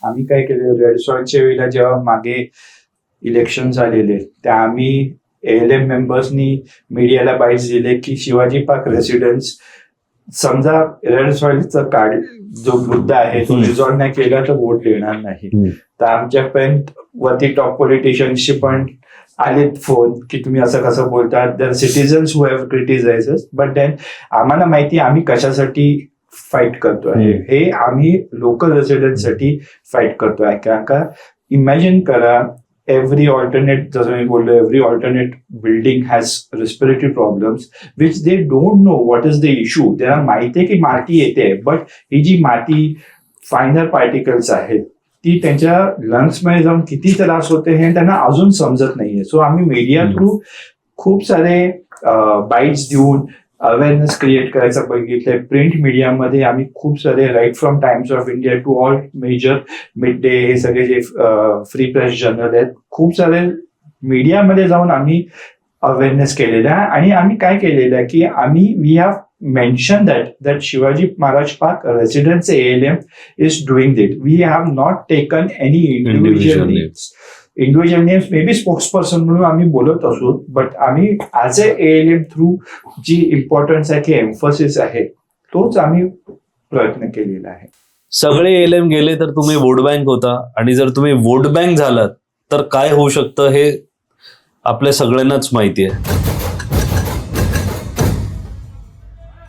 आम्ही काय केलं, रेड सॉइलच्या वेळेला जेव्हा मागे इलेक्शन झालेले त्या आम्ही ALM मेंबर्सनी मीडियाला बाईट्स दिले की शिवाजी पार्क रेसिडेन्स समजा रेड सॉइलचा कार्ड जो मुद्दा आहे तो रिझॉल्व्ह नाही केला तर वोट देणार नाही. तर आमच्यापर्यंत वरती टॉप पॉलिटिशियन्सशी पण आलेत फोन की तुम्ही असं कसं बोलतात. The citizens who have criticise but then आम्हाला माहिती आम्ही कशासाठी फाईट करतोय. हे आम्ही लोकल रेसिडेंटसाठी फाईट करतोय. कारण का इमॅजिन करा, every alternate, जसं मी बोललो, every alternate building has respiratory problems which they don't know what is the issue. त्यांना माहिती आहे की माती येते, बट ही जी माती फायनर पार्टिकल्स आहेत ती त्यांच्या लंग्समध्ये जाऊन किती त्रास होते हे त्यांना अजून समजत नाहीये. सो आम्ही मीडिया थ्रू खूप सारे बाईट्स देऊन अवेअरनेस क्रिएट करायचं बघितलंय. प्रिंट मीडियामध्ये आम्ही खूप सारे, right from Times of India to all major mid day, हे सगळे जे फ्री प्रेस जर्नल आहेत, खूप सारे मीडियामध्ये जाऊन आम्ही अवेअरनेस केलेला आहे. आणि आम्ही काय केलेलं आहे की आम्ही we have mention that Shivaji Maharaj park residence ALM is doing it. We have not taken any individual names. Individual names may be spokesperson म्हणून आम्ही बोलत असू, बट आम्ही ऍज अ ALM थ्रू जी इम्पॉर्टन्स आहे की एम्फोसिस आहे तोच आम्ही प्रयत्न केलेला आहे. सगळे ALM गेले तर तुम्ही वोट बँक होता, आणि जर तुम्ही वोट बँक झालात तर काय होऊ शकतं हे आपल्या सगळ्यांनाच माहिती आहे.